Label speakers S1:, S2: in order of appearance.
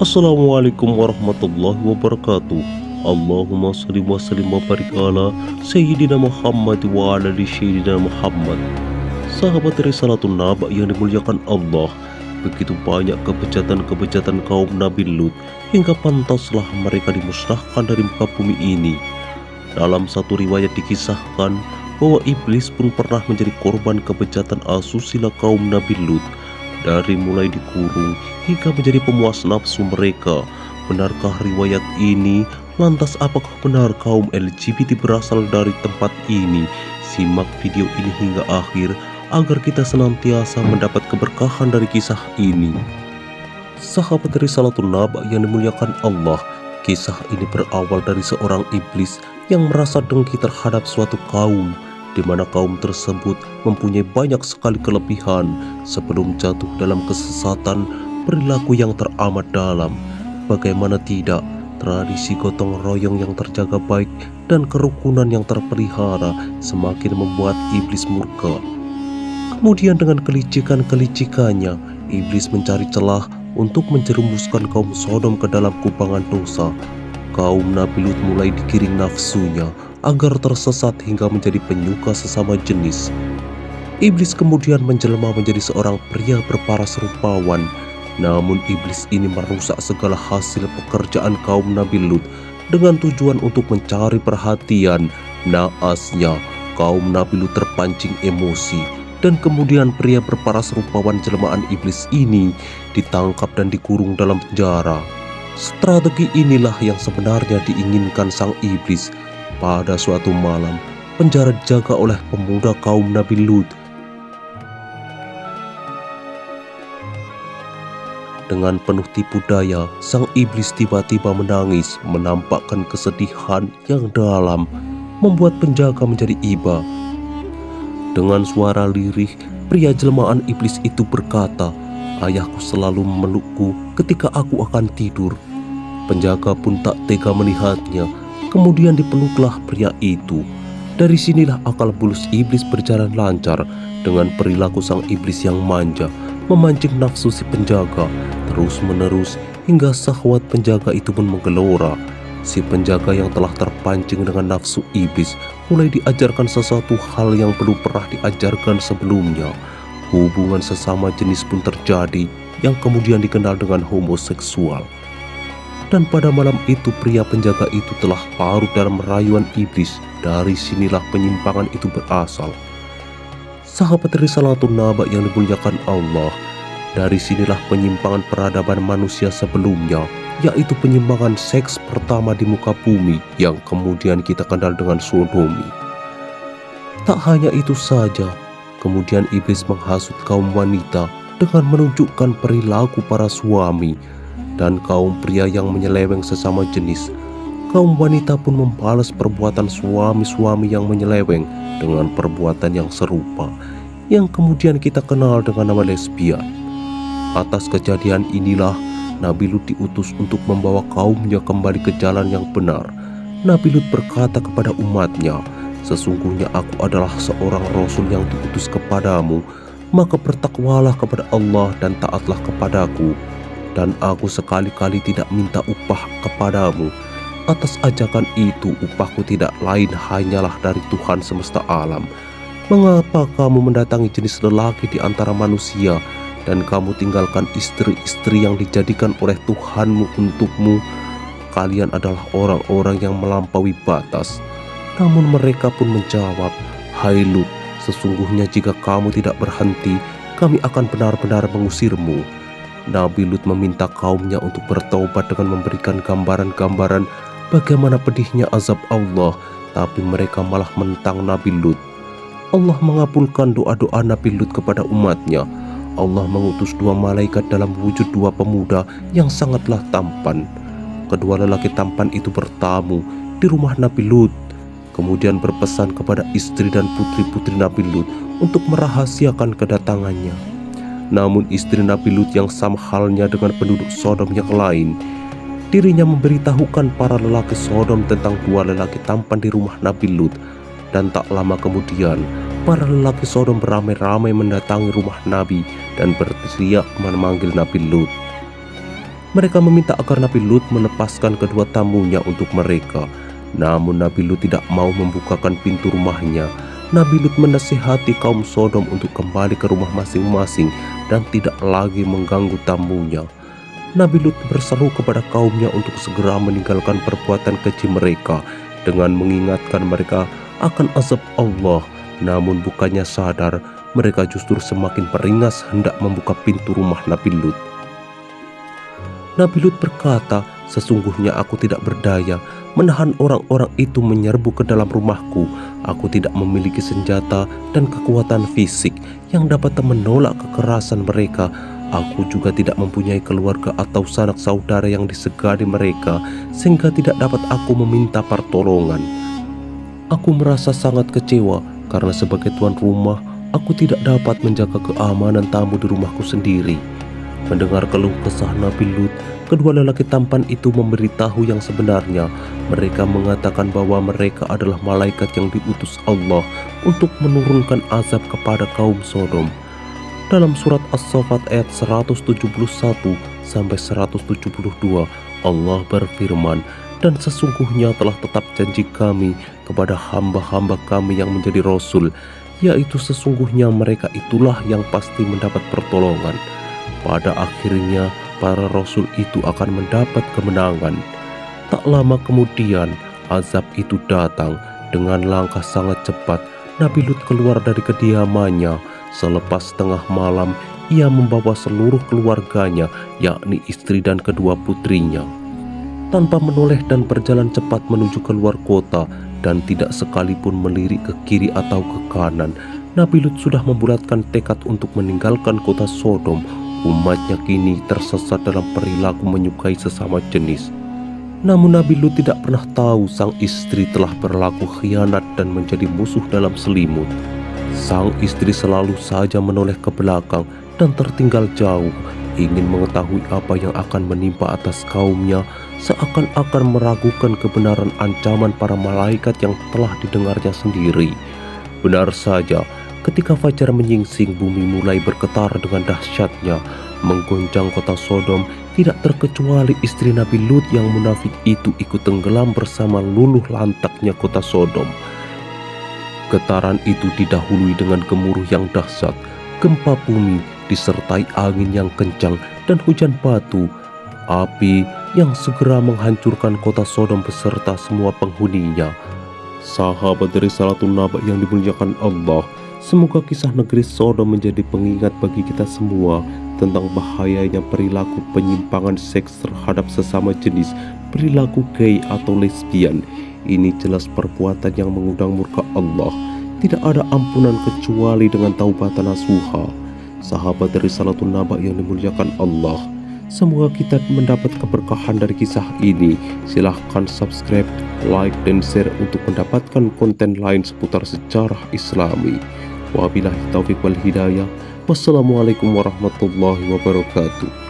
S1: Assalamualaikum warahmatullahi wabarakatuh. Allahumma salli wa sallim wa barik ala Sayyidina Muhammad wa ala ali Sayyidina Muhammad. Sahabat Risalatun Naba yang dimuliakan Allah, begitu banyak kebejatan-kebejatan kaum Nabi Lut hingga pantaslah mereka dimusnahkan dari muka bumi ini. Dalam satu riwayat dikisahkan bahwa iblis pun pernah menjadi korban kebejatan asusila kaum Nabi Lut, dari mulai dikurung hingga menjadi pemuas nafsu mereka. Benarkah riwayat ini? Lantas apakah benar kaum LGBT berasal dari tempat ini? Simak video ini hingga akhir agar kita senantiasa mendapat keberkahan dari kisah ini. Sahabat Risalatun Naba yang dimuliakan Allah, kisah ini berawal dari seorang iblis yang merasa dengki terhadap suatu kaum, di mana kaum tersebut mempunyai banyak sekali kelebihan sebelum jatuh dalam kesesatan perilaku yang teramat dalam. Bagaimana tidak, tradisi gotong royong yang terjaga baik dan kerukunan yang terpelihara semakin membuat iblis murka. Kemudian dengan kelicikan-kelicikannya, iblis mencari celah untuk menjerumuskan kaum Sodom ke dalam kubangan dosa. Kaum Nabi Lut mulai digiring nafsunya agar tersesat hingga menjadi penyuka sesama jenis. Iblis kemudian menjelma menjadi seorang pria berparas rupawan. Namun iblis ini merusak segala hasil pekerjaan kaum Nabi Lut dengan tujuan untuk mencari perhatian. Naasnya, kaum Nabi Lut terpancing emosi dan kemudian pria berparas rupawan jelmaan iblis ini ditangkap dan dikurung dalam penjara. Strategi inilah yang sebenarnya diinginkan sang iblis. Pada suatu malam, penjara dijaga oleh pemuda kaum Nabi Lut. Dengan penuh tipu daya, sang iblis tiba-tiba menangis, menampakkan kesedihan yang dalam, membuat penjaga menjadi iba. Dengan suara lirih, pria jelmaan iblis itu berkata, "Ayahku selalu memelukku ketika aku akan tidur." Penjaga pun tak tega melihatnya. Kemudian dipeluklah pria itu. Dari sinilah akal bulus iblis berjalan lancar dengan perilaku sang iblis yang manja, memancing nafsu si penjaga terus-menerus hingga syahwat penjaga itu pun menggelora. Si penjaga yang telah terpancing dengan nafsu iblis mulai diajarkan sesuatu hal yang belum pernah diajarkan sebelumnya. Hubungan sesama jenis pun terjadi yang kemudian dikenal dengan homoseksual. Dan pada malam itu pria penjaga itu telah larut dalam rayuan iblis. Dari sinilah penyimpangan itu berasal. Sahabat Risalatun Naba yang dimuliakan Allah, dari sinilah penyimpangan peradaban manusia sebelumnya, yaitu penyimpangan seks pertama di muka bumi yang kemudian kita kenal dengan sodomi. Tak hanya itu saja, kemudian iblis menghasut kaum wanita dengan menunjukkan perilaku para suami dan kaum pria yang menyeleweng sesama jenis. Kaum wanita pun membalas perbuatan suami-suami yang menyeleweng dengan perbuatan yang serupa, yang kemudian kita kenal dengan nama lesbian. Atas kejadian inilah Nabi Lut diutus untuk membawa kaumnya kembali ke jalan yang benar. Nabi Lut berkata kepada umatnya, "Sesungguhnya aku adalah seorang rasul yang diutus kepadamu, maka bertakwalah kepada Allah dan taatlah kepadaku. Dan aku sekali-kali tidak minta upah kepadamu. Atas ajakan itu upahku tidak lain hanyalah dari Tuhan semesta alam. Mengapa kamu mendatangi jenis lelaki di antara manusia dan kamu tinggalkan istri-istri yang dijadikan oleh Tuhanmu untukmu? Kalian adalah orang-orang yang melampaui batas." Namun mereka pun menjawab, "Hai Lut, sesungguhnya jika kamu tidak berhenti, kami akan benar-benar mengusirmu." Nabi Lut meminta kaumnya untuk bertaubat dengan memberikan gambaran-gambaran bagaimana pedihnya azab Allah, tapi mereka malah menentang Nabi Lut. Allah mengabulkan doa-doa Nabi Lut kepada umatnya. Allah mengutus dua malaikat dalam wujud dua pemuda yang sangatlah tampan. Kedua lelaki tampan itu bertamu di rumah Nabi Lut, kemudian berpesan kepada istri dan putri-putri Nabi Lut untuk merahasiakan kedatangannya. Namun istri Nabi Lut yang sama halnya dengan penduduk Sodom yang lain, dirinya memberitahukan para lelaki Sodom tentang dua lelaki tampan di rumah Nabi Lut. Dan tak lama kemudian, para lelaki Sodom beramai-ramai mendatangi rumah Nabi dan berteriak memanggil Nabi Lut. Mereka meminta agar Nabi Lut melepaskan kedua tamunya untuk mereka. Namun Nabi Lut tidak mau membukakan pintu rumahnya. Nabi Lut menasihati kaum Sodom untuk kembali ke rumah masing-masing dan tidak lagi mengganggu tamunya. Nabi Lut berseru kepada kaumnya untuk segera meninggalkan perbuatan keji mereka dengan mengingatkan mereka akan azab Allah. Namun bukannya sadar, mereka justru semakin beringas hendak membuka pintu rumah Nabi Lut. Nabi Lut berkata, "Sesungguhnya aku tidak berdaya menahan orang-orang itu menyerbu ke dalam rumahku. Aku tidak memiliki senjata dan kekuatan fisik yang dapat menolak kekerasan mereka. Aku juga tidak mempunyai keluarga atau sanak saudara yang disegani mereka, sehingga tidak dapat aku meminta pertolongan. Aku merasa sangat kecewa karena sebagai tuan rumah, aku tidak dapat menjaga keamanan tamu di rumahku sendiri." Mendengar keluh kesah Nabi Lut, kedua lelaki tampan itu memberitahu yang sebenarnya. Mereka mengatakan bahwa mereka adalah malaikat yang diutus Allah untuk menurunkan azab kepada kaum Sodom. Dalam surat As-Saffat ayat 171 sampai 172, Allah berfirman, "Dan sesungguhnya telah tetap janji kami kepada hamba-hamba kami yang menjadi rasul, yaitu sesungguhnya mereka itulah yang pasti mendapat pertolongan. Pada akhirnya para rasul itu akan mendapat kemenangan." Tak lama kemudian azab itu datang. Dengan langkah sangat cepat Nabi Lut keluar dari kediamannya. Selepas tengah malam, ia membawa seluruh keluarganya, yakni istri dan kedua putrinya. Tanpa menoleh dan berjalan cepat menuju keluar kota dan tidak sekalipun melirik ke kiri atau ke kanan, Nabi Lut sudah membulatkan tekad untuk meninggalkan kota Sodom. Umatnya kini tersesat dalam perilaku menyukai sesama jenis. Namun Nabi Lut tidak pernah tahu sang istri telah berlaku khianat dan menjadi musuh dalam selimut. Sang istri selalu saja menoleh ke belakang dan tertinggal jauh, ingin mengetahui apa yang akan menimpa atas kaumnya, seakan-akan meragukan kebenaran ancaman para malaikat yang telah didengarnya sendiri. Benar saja, ketika fajar menyingsing, bumi mulai bergetar dengan dahsyatnya, menggoncang kota Sodom. Tidak terkecuali istri Nabi Lut yang munafik itu ikut tenggelam bersama luluh lantaknya kota Sodom. Getaran itu didahului dengan gemuruh yang dahsyat, gempa bumi disertai angin yang kencang dan hujan batu, api yang segera menghancurkan kota Sodom beserta semua penghuninya. Sahabat dari Salatul Naba yang dimuliakan Allah, semoga kisah negeri Sodom menjadi pengingat bagi kita semua tentang bahayanya perilaku penyimpangan seks terhadap sesama jenis, perilaku gay atau lesbian. Ini jelas perbuatan yang mengundang murka Allah. Tidak ada ampunan kecuali dengan taubatan nasuha. Sahabat dari Salatul Naba yang dimuliakan Allah, semoga kita mendapat keberkahan dari kisah ini. Silahkan subscribe, like, dan share untuk mendapatkan konten lain seputar sejarah Islami. Wabillahi taufiq wal hidayah. Wassalamualaikum warahmatullahi wabarakatuh.